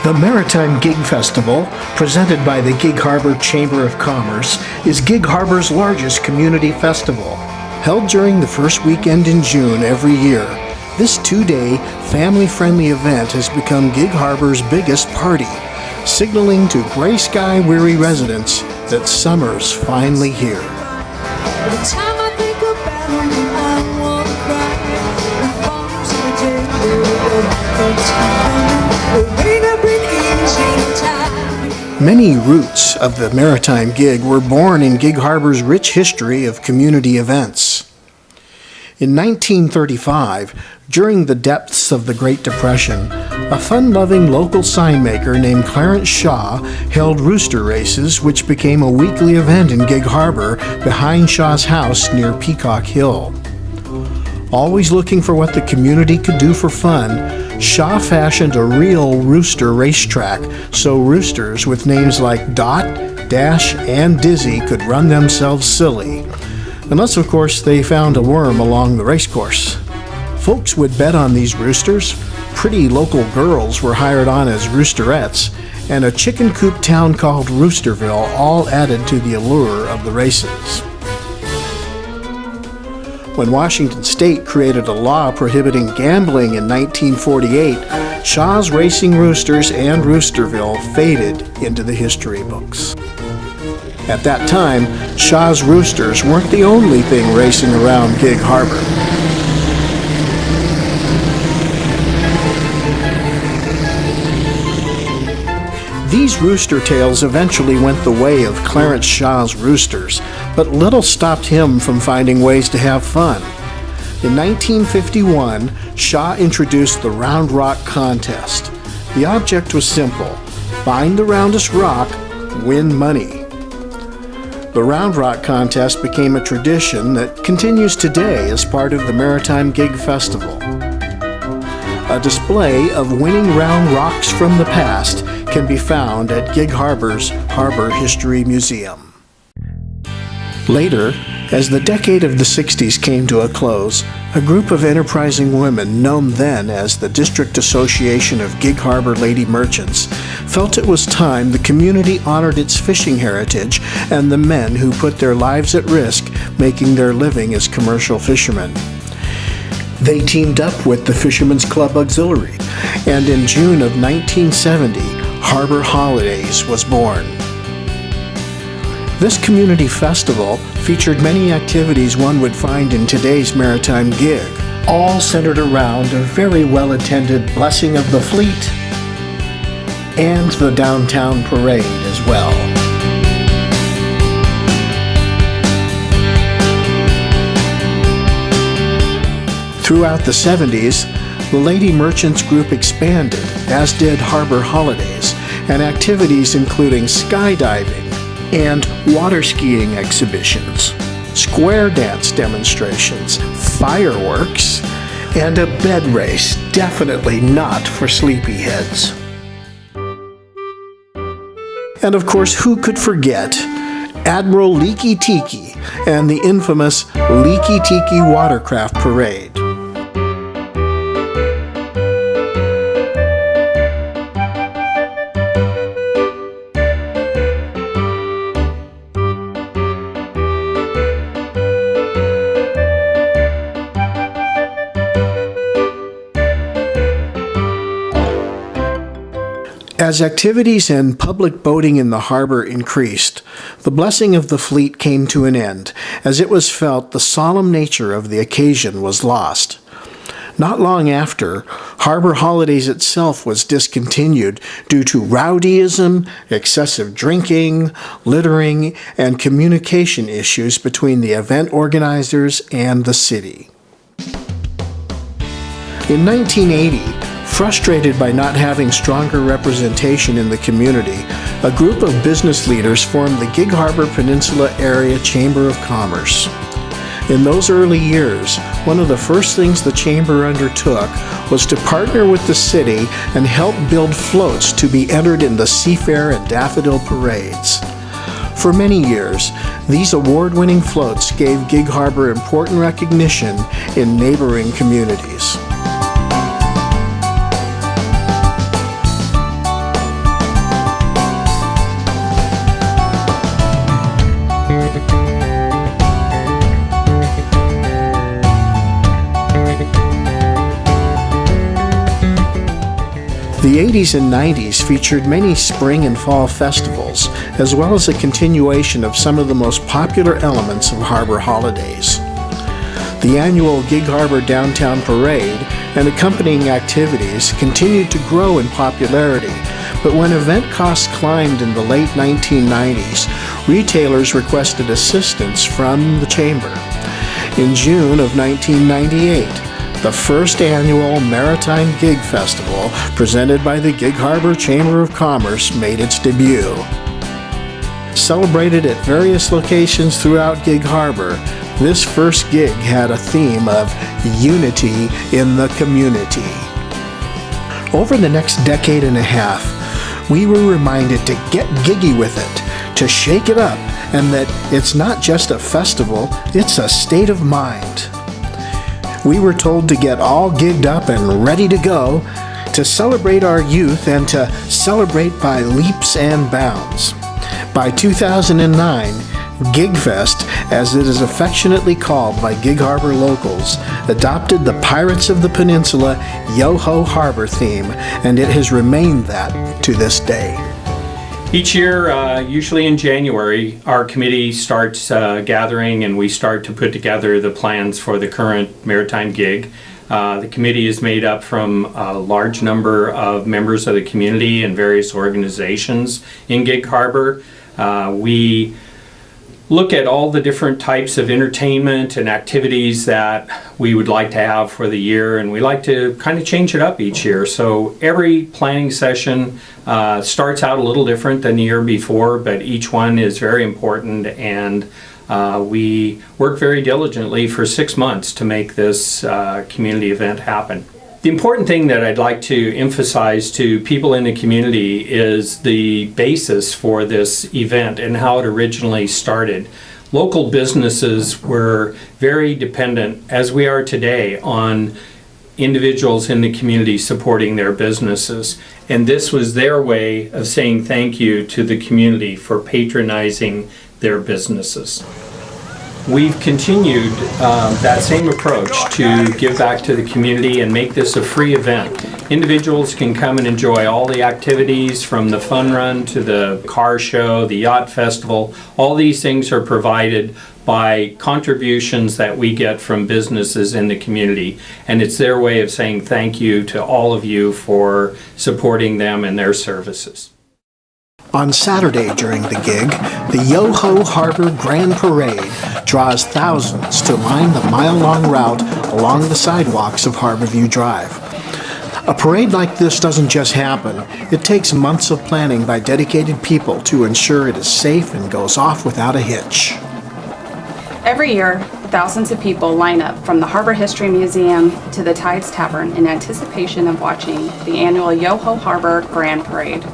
The Maritime Gig Festival, presented by the Gig Harbor Chamber of Commerce, is Gig Harbor's largest community festival. Held during the first weekend in June every year, this two-day, family-friendly event has become Gig Harbor's biggest party, signaling to gray sky-weary residents that summer's finally here. Many roots of the Maritime Gig were born in Gig Harbor's rich history of community events. In 1935, during the depths of the Great Depression, a fun-loving local sign maker named Clarence Shaw held rooster races, which became a weekly event in Gig Harbor behind Shaw's house near Peacock Hill. Always looking for what the community could do for fun, Shaw fashioned a real rooster racetrack so roosters with names like Dot, Dash, and Dizzy could run themselves silly. Unless, of course, they found a worm along the racecourse. Folks would bet on these roosters, pretty local girls were hired on as roosterettes, and a chicken coop town called Roosterville all added to the allure of the races. When Washington State created a law prohibiting gambling in 1948, Shaw's Racing Roosters and Roosterville faded into the history books. At that time, Shaw's Roosters weren't the only thing racing around Gig Harbor. These rooster tales eventually went the way of Clarence Shaw's Roosters, but little stopped him from finding ways to have fun. In 1951, Shaw introduced the Round Rock Contest. The object was simple: find the roundest rock, win money. The Round Rock Contest became a tradition that continues today as part of the Maritime Gig Festival. A display of winning round rocks from the past can be found at Gig Harbor's Harbor History Museum. Later, as the decade of the 60s came to a close, a group of enterprising women, known then as the District Association of Gig Harbor Lady Merchants, felt it was time the community honored its fishing heritage and the men who put their lives at risk making their living as commercial fishermen. They teamed up with the Fishermen's Club Auxiliary, and in June of 1970, Harbor Holidays was born. This community festival featured many activities one would find in today's Maritime Gig, all centered around a very well-attended blessing of the fleet and the downtown parade as well. Throughout the 70s, the Lady Merchants Group expanded, as did Harbor Holidays, and activities including skydiving and water skiing exhibitions, square dance demonstrations, fireworks, and a bed race definitely not for sleepyheads. And of course, who could forget Admiral Leaky Tiki and the infamous Leaky Tiki Watercraft Parade. As activities and public boating in the harbor increased, the blessing of the fleet came to an end, as it was felt the solemn nature of the occasion was lost. Not long after, Harbor Holidays itself was discontinued due to rowdyism, excessive drinking, littering, and communication issues between the event organizers and the city. In 1980, frustrated by not having stronger representation in the community, a group of business leaders formed the Gig Harbor Peninsula Area Chamber of Commerce. In those early years, one of the first things the chamber undertook was to partner with the city and help build floats to be entered in the Seafair and Daffodil parades. For many years, these award-winning floats gave Gig Harbor important recognition in neighboring communities. The 80s and 90s featured many spring and fall festivals, as well as a continuation of some of the most popular elements of harbor holidays. The annual Gig Harbor Downtown Parade and accompanying activities continued to grow in popularity, but when event costs climbed in the late 1990s, retailers requested assistance from the Chamber. In June of 1998, the first annual Maritime Gig Festival, presented by the Gig Harbor Chamber of Commerce, made its debut. Celebrated at various locations throughout Gig Harbor, this first gig had a theme of unity in the community. Over the next decade and a half, we were reminded to get giggy with it, to shake it up, and that it's not just a festival, it's a state of mind. We were told to get all gigged up and ready to go, to celebrate our youth and to celebrate by leaps and bounds. By 2009, GigFest, as it is affectionately called by Gig Harbor locals, adopted the Pirates of the Peninsula Yo-Ho Harbor theme, and it has remained that to this day. Each year, usually in January, our committee starts gathering and we start to put together the plans for the current Maritime Gig. The committee is made up from a large number of members of the community and various organizations in Gig Harbor. We look at all the different types of entertainment and activities that we would like to have for the year, and we like to kind of change it up each year. So every planning session starts out a little different than the year before, but each one is very important, and we work very diligently for 6 months to make this community event happen. The important thing that I'd like to emphasize to people in the community is the basis for this event and how it originally started. Local businesses were very dependent, as we are today, on individuals in the community supporting their businesses. And this was their way of saying thank you to the community for patronizing their businesses. We've continued that same approach to give back to the community and make this a free event. Individuals can come and enjoy all the activities, from the fun run to the car show, the yacht festival. All these things are provided by contributions that we get from businesses in the community, and it's their way of saying thank you to all of you for supporting them and their services. On Saturday during the gig, the Yo-Ho Harbor Grand Parade draws thousands to line the mile-long route along the sidewalks of Harborview Drive. A parade like this doesn't just happen. It takes months of planning by dedicated people to ensure it is safe and goes off without a hitch. Every year, thousands of people line up from the Harbor History Museum to the Tides Tavern in anticipation of watching the annual Yo-Ho Harbor Grand Parade.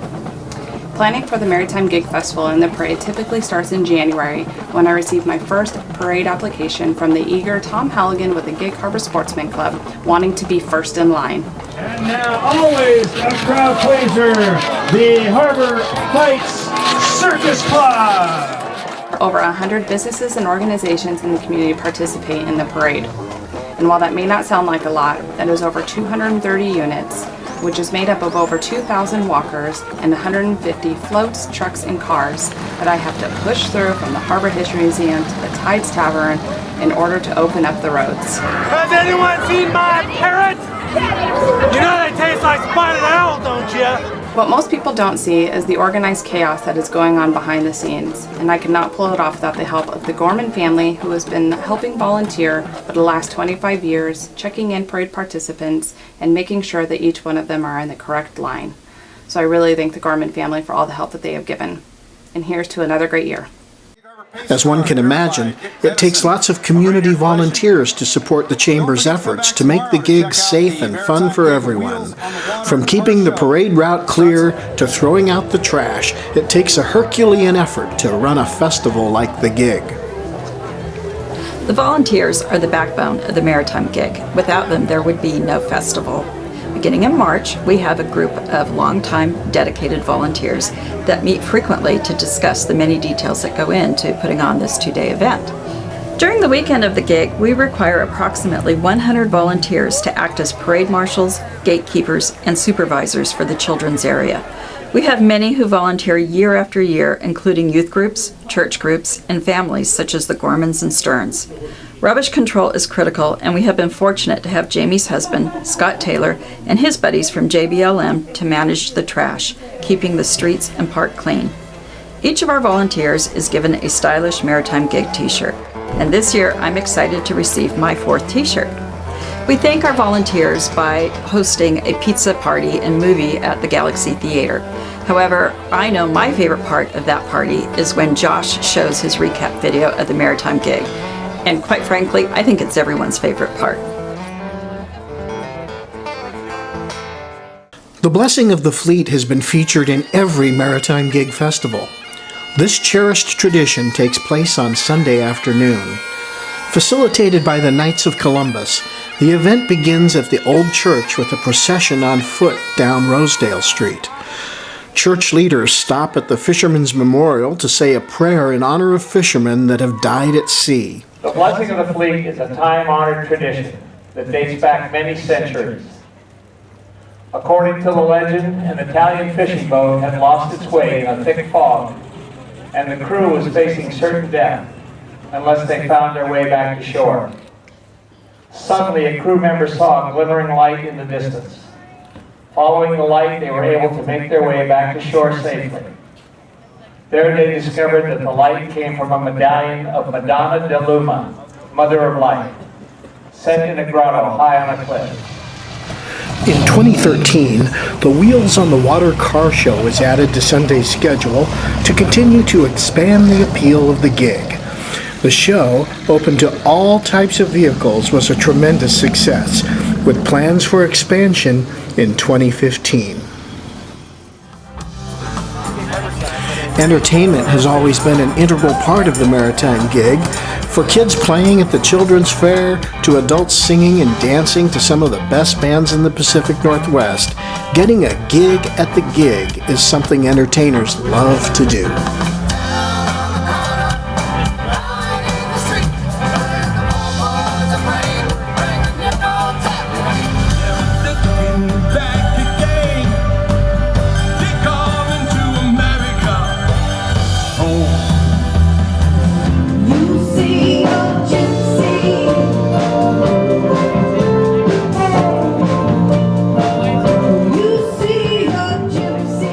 Planning for the Maritime Gig Festival and the parade typically starts in January, when I received my first parade application from the eager Tom Halligan with the Gig Harbor Sportsman Club, wanting to be first in line. And now, always a crowd pleaser, the Harbor Lights Circus Club! Over 100 businesses and organizations in the community participate in the parade. And while that may not sound like a lot, that is over 230 units, which is made up of over 2,000 walkers and 150 floats, trucks, and cars that I have to push through from the Harbor History Museum to the Tides Tavern in order to open up the roads. Has anyone seen my parrot? You know they taste like spotted owl, don't you? What most people don't see is the organized chaos that is going on behind the scenes, and I could not pull it off without the help of the Gorman family, who has been helping volunteer for the last 25 years, checking in parade participants and making sure that each one of them are in the correct line. So I really thank the Gorman family for all the help that they have given. And here's to another great year. As one can imagine, it takes lots of community volunteers to support the Chamber's efforts to make the gig safe and fun for everyone. From keeping the parade route clear to throwing out the trash, it takes a Herculean effort to run a festival like the gig. The volunteers are the backbone of the Maritime Gig. Without them, there would be no festival. Beginning in March, we have a group of longtime dedicated volunteers that meet frequently to discuss the many details that go into putting on this two-day event. During the weekend of the gig, we require approximately 100 volunteers to act as parade marshals, gatekeepers, and supervisors for the children's area. We have many who volunteer year after year, including youth groups, church groups, and families such as the Gormans and Stearns. Rubbish control is critical, and we have been fortunate to have Jamie's husband, Scott Taylor, and his buddies from JBLM to manage the trash, keeping the streets and park clean. Each of our volunteers is given a stylish Maritime Gig t-shirt, and this year I'm excited to receive my 4th t-shirt. We thank our volunteers by hosting a pizza party and movie at the Galaxy Theater. However, I know my favorite part of that party is when Josh shows his recap video of the Maritime Gig. And quite frankly, I think it's everyone's favorite part. The Blessing of the Fleet has been featured in every Maritime Gig Festival. This cherished tradition takes place on Sunday afternoon. Facilitated by the Knights of Columbus, the event begins at the Old Church with a procession on foot down Rosedale Street. Church leaders stop at the Fisherman's Memorial to say a prayer in honor of fishermen that have died at sea. The Blessing of the Fleet is a time-honored tradition that dates back many centuries. According to the legend, an Italian fishing boat had lost its way in a thick fog, and the crew was facing certain death unless they found their way back to shore. Suddenly, a crew member saw a glimmering light in the distance. Following the light, they were able to make their way back to shore safely. There they discovered that the light came from a medallion of Madonna de Luma, Mother of Light, set in a grotto high on a cliff. In 2013, the Wheels on the Water car show was added to Sunday's schedule to continue to expand the appeal of the gig. The show, open to all types of vehicles, was a tremendous success, with plans for expansion in 2015. Entertainment has always been an integral part of the Maritime Gig, for kids playing at the Children's Fair to adults singing and dancing to some of the best bands in the Pacific Northwest. Getting a gig at the gig is something entertainers love to do.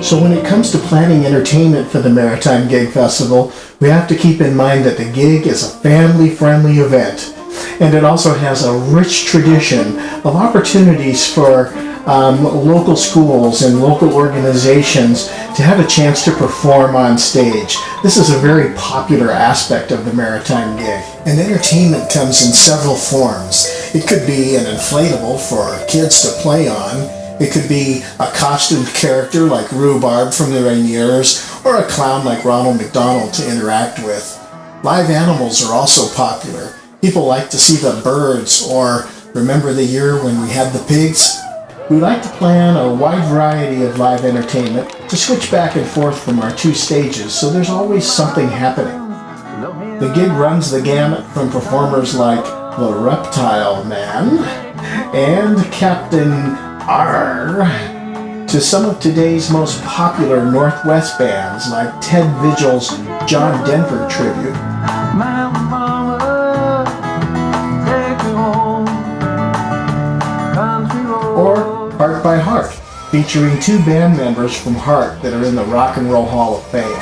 So when it comes to planning entertainment for the Maritime Gig Festival, we have to keep in mind that the gig is a family-friendly event, and it also has a rich tradition of opportunities for local schools and local organizations to have a chance to perform on stage. This is a very popular aspect of the Maritime Gig. And entertainment comes in several forms. It could be an inflatable for kids to play on. It could be a costumed character like Rhubarb from the Rainiers, or a clown like Ronald McDonald to interact with. Live animals are also popular. People like to see the birds, or remember the year when we had the pigs? We like to plan a wide variety of live entertainment to switch back and forth from our 2 stages, so there's always something happening. The gig runs the gamut from performers like the Reptile Man and Captain R to some of today's most popular Northwest bands like Ted Vigil's John Denver tribute, or Heart by Heart, featuring 2 band members from Heart that are in the Rock and Roll Hall of Fame.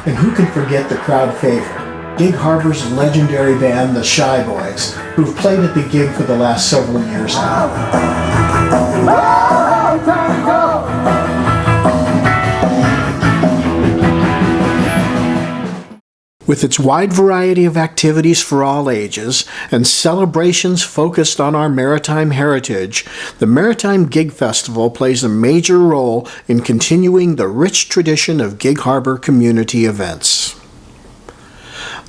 And who can forget the crowd favorite, Gig Harbor's legendary band, the Shy Boys, who've played at the gig for the last several years now. With its wide variety of activities for all ages and celebrations focused on our maritime heritage, the Maritime Gig Festival plays a major role in continuing the rich tradition of Gig Harbor community events.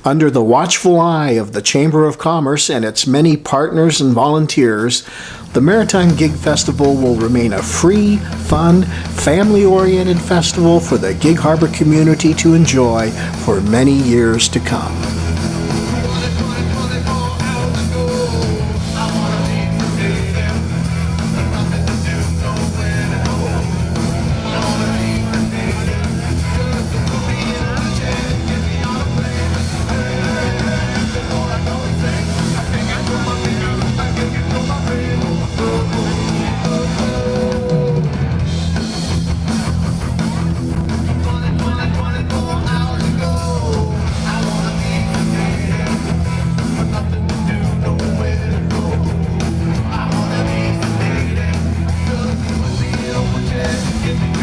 Under the watchful eye of the Chamber of Commerce and its many partners and volunteers, the Maritime Gig Festival will remain a free, fun, family-oriented festival for the Gig Harbor community to enjoy for many years to come. Give me